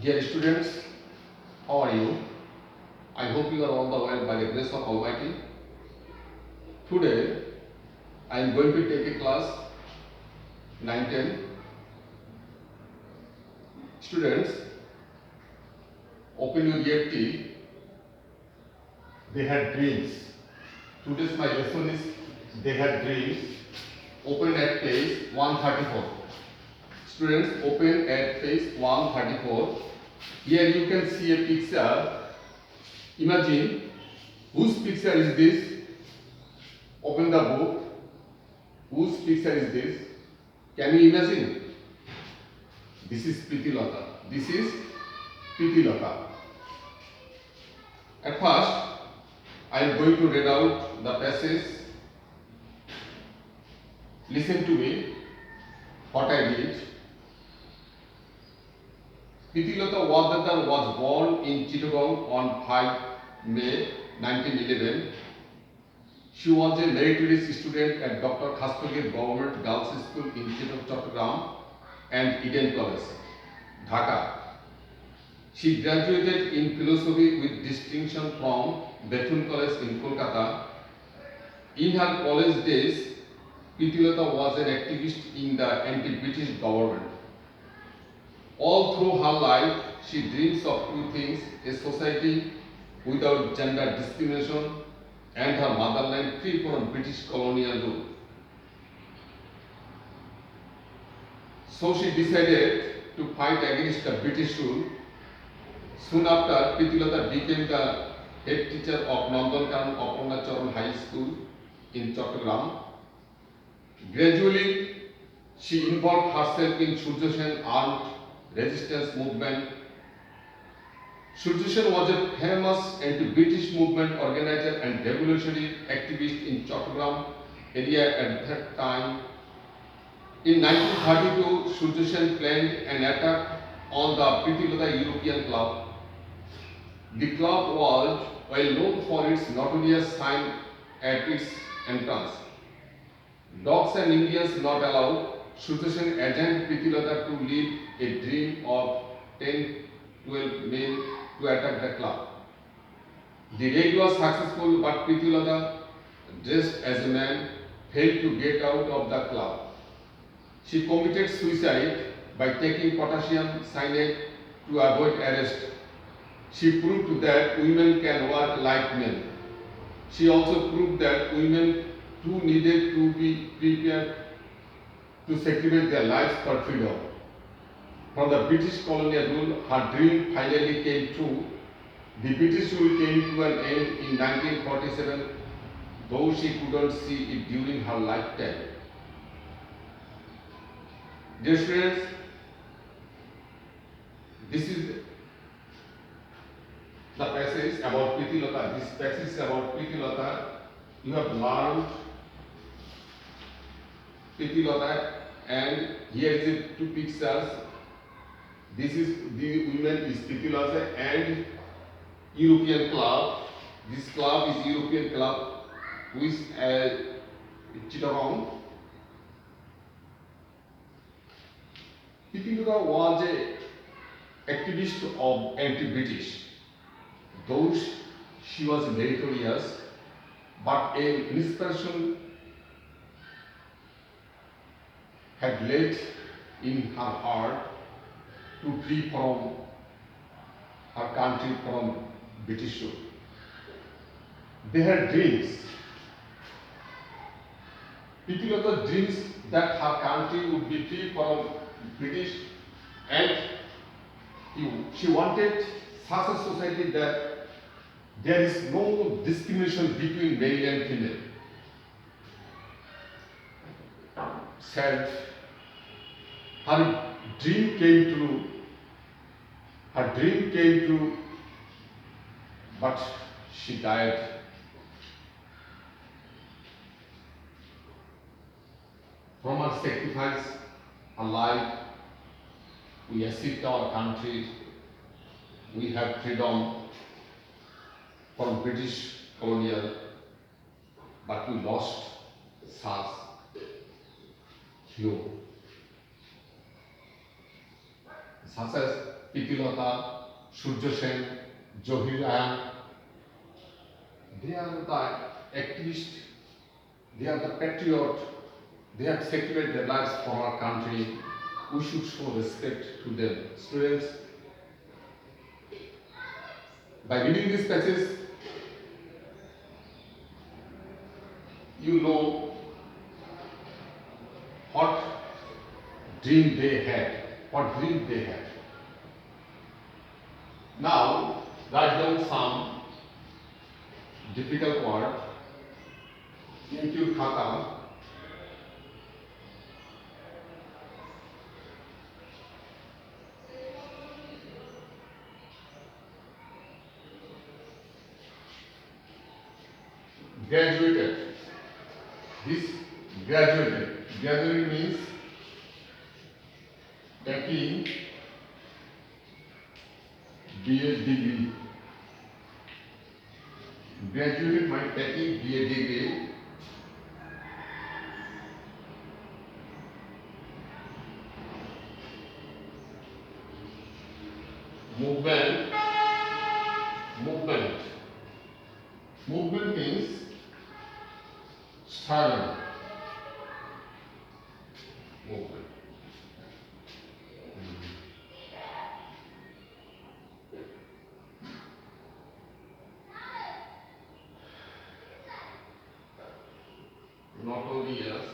Dear students, how are you? I hope you are all the well by the grace of Almighty. Today, I am going to take a class 9-10. Students, open your EFT. They had dreams. Today's my lesson is they had dreams. Open at page 134. Students, open at page 134. Here you can see a picture. Imagine whose picture is this? Open the book. Whose picture is this? Can you imagine? This is Pritilata. This is Pritilata. At first, I am going to read out the passage. Listen to me. What I did. Pritilata Wadatar was born in Chittagong on 5 May 1911. She was a meritorious student at Dr. Khastogir Government Girls School in Chattogram and Eden College, Dhaka. She graduated in philosophy with distinction from Bethune College in Kolkata. In her college days, Pritilata was an activist in the anti-British government. All through her life, she dreams of two things: a society without gender discrimination and her motherland free from British colonial rule. So she decided to fight against the British rule. Soon after, Pritilata became the head teacher of Nandankaran Aparna High School in Chattogram. Gradually, she involved herself in Surya Sen armed resistance movement. Surya Sen was a famous anti-British movement organizer and revolutionary activist in Chattogram area at that time. In 1932, Surya Sen planned an attack on the Pritilata European Club. The club was well known for its notorious sign at its entrance: "Dogs and Indians not allowed." Surya Sen urged Pritilata to lead a dream of 10-12 men to attack the club. The raid was successful, but Pritilata, dressed as a man, failed to get out of the club. She committed suicide by taking potassium cyanide to avoid arrest. She proved that women can work like men. She also proved that women too needed to be prepared to sacrifice their lives for freedom. From the British colonial rule, her dream finally came true. The British rule came to an end in 1947, though she couldn't see it during her lifetime. Dear students, this is the passage about Pritilata. This passage is about Pritilata. You have learned Pritilata, and here is the two pictures. This is the women is Pritilata and European club. This club is European club with Chittagong. Pritilata was an activist of anti-British. Though she was meritorious, but an inspiration had laid in her heart to flee from her country from British rule. They had dreams. Pritilata dreams that her country would be free from British, and she wanted such a society that there is no discrimination between male and female. Said her dream came true. Her dream came true, but she died. From her sacrifice, her life, we achieved our country. We have freedom from British colonial, but we lost such hero. Such as Pitilata, Surya Sen, Johir Ryan. They are the activists, they are the patriot, they have sacrificed their lives for our country. We should show respect to them. Students, by reading this passage, you know what dream they had. Now, write down some difficult word into khata. Graduated. This graduated. Graduated means taking BA degree. Graduated by taking BA degree. Movement. Movement means struggle. Movement. Notorious.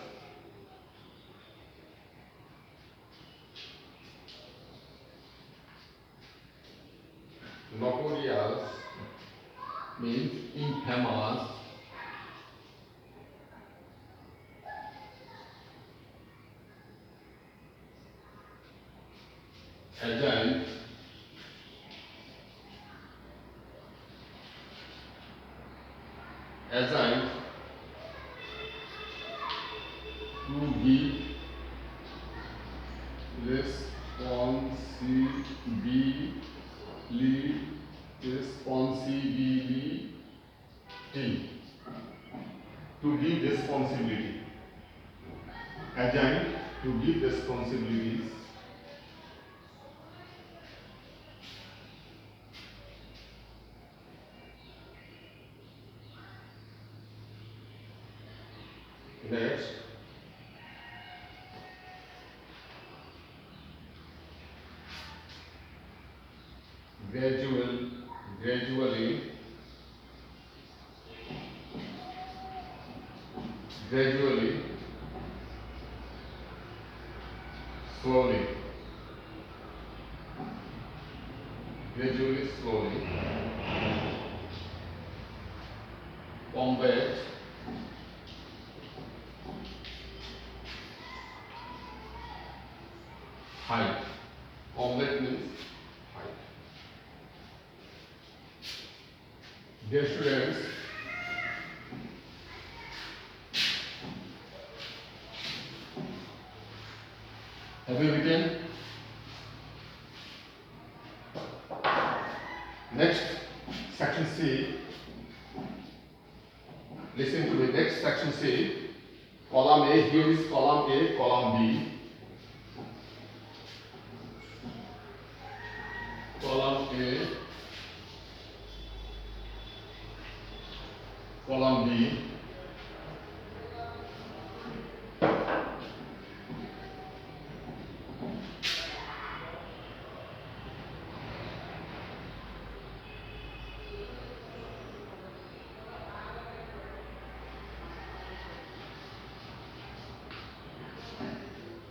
Notorious means infamous. Agent. Agent. To give responsibility. To give responsibility. Agent to give responsibilities. Next, gradually, slowly, combat, height. Combat means height. Dear students, have you written? Next, section C. Listen to the next section C. Column A, here is column A, column B. Column A, column B.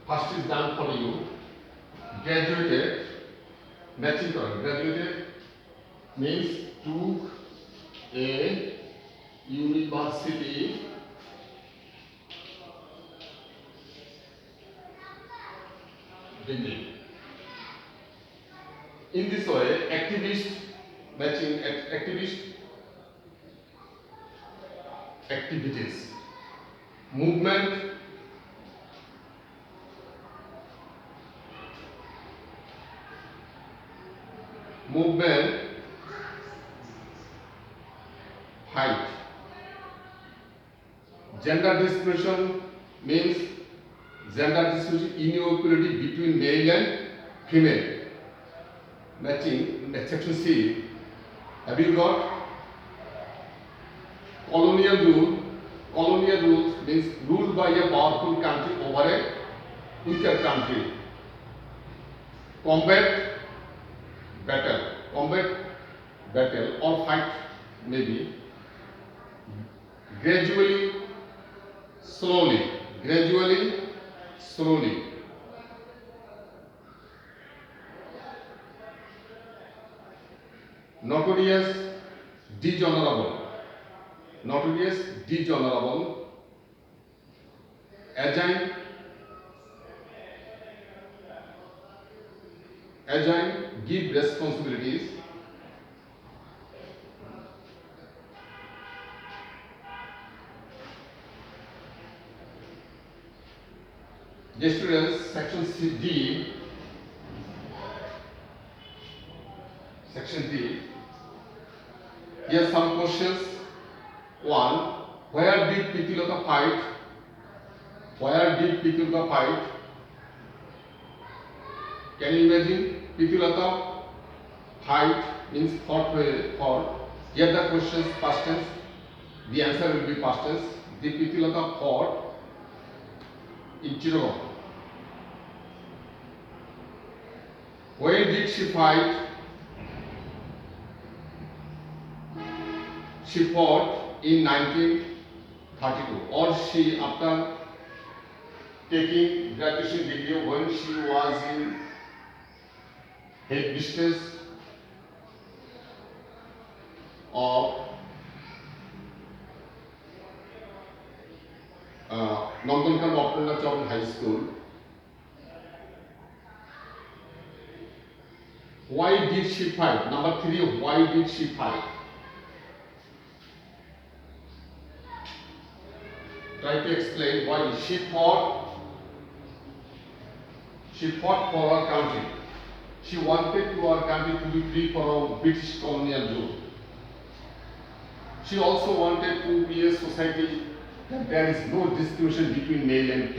First is done for you. Graduated, matching column. Graduated means took a university degree. In this way, activist matching activist activities, movement, height. Gender discrimination means gender discrimination, inequality between male and female. matching in section C. Have you got colonial rule? Colonial rule means ruled by a powerful country over a weaker country. Combat, battle or fight maybe. Gradually, slowly. Notorious, dishonorable. Agile, give responsibilities. Dear students, section D. Here are some questions. 1. Where did Pritilota fight? Can you imagine? Pritilota fight means fought. Here the question is past tense. The answer will be past tense. The Pritilota fought in Chittagong. When did she fight? She fought in 1932, or she after taking graduation degree when she was in headmistress of Nandankan Bapurna Chowdhury High School. Why did she fight? Number 3, why did she fight? Try to explain why she fought for her country. She wanted to our country to be free from British colonial rule. She also wanted to be a society that there is no discrimination between male and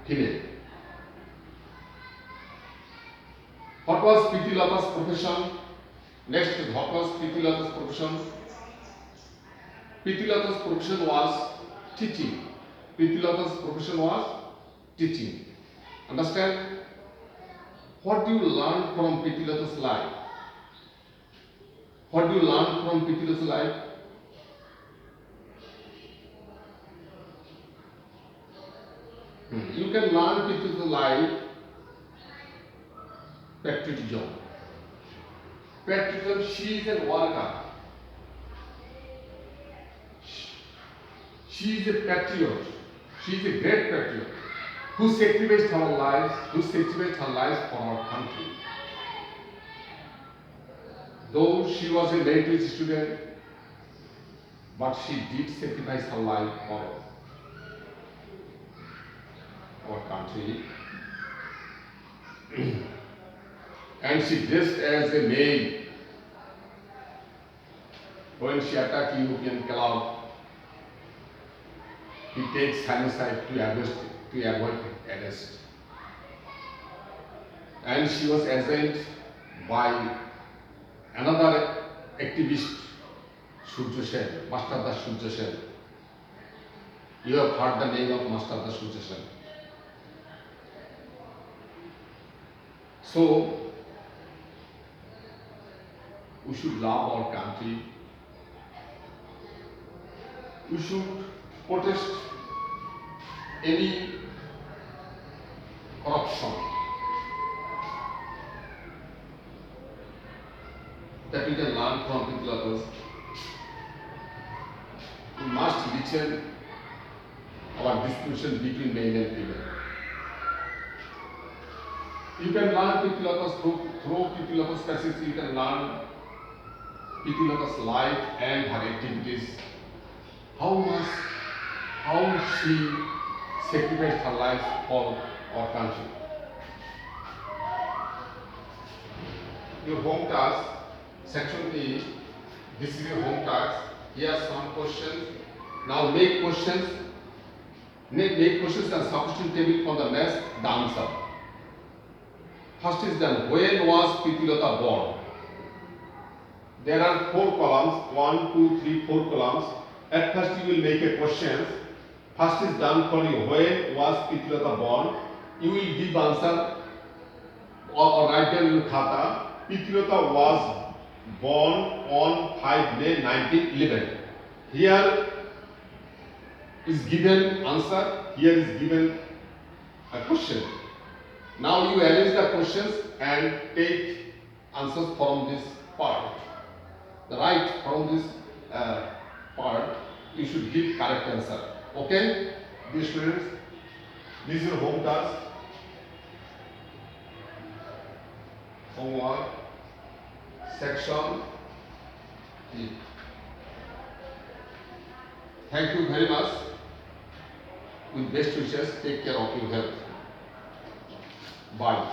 female. What was Pritilota's profession? Next, what was Pritilota's profession? Pritilota's profession was teaching. Understand? What do you learn from Pritilota's life? You can learn Pritilota's life. Patriotism. She is a worker. She is a patriot. She is a great patriot who sacrificed her life for our country. Though she was a military student, but she did sacrifice her life for our country. And she dressed as a maid when she attacked European club. He takes homicide to avoid arrest. And she was assailed by another activist, Surya Sen, Master Das Surya Sen. You have heard the name of Master Das Surya Sen. So, we should love our country. We should protest any corruption that we can learn from people others. We must listen our distinction between male and female. You can learn people others through people others passage. You can learn people others' life and her activities. How she sacrificed her life for our country. Your home task, section E, this is your home task. Here are some questions. Now make questions and substitute table for the answer. First is done. When was Pritilota born? There are 4 columns. 1, 2, 3, 4 columns. At first you will make a question. First is done for you. When was Pritilota born? You will give answer or write down in khata. Pritilota was born on 5 May 1911. Here is given answer. Here is given a question. Now you arrange the questions and take answers from this part. The right from this part, you should give correct answer. Okay, dear students, this is your home task. Homework section E. Thank you very much. With best wishes, take care of your health. Bye.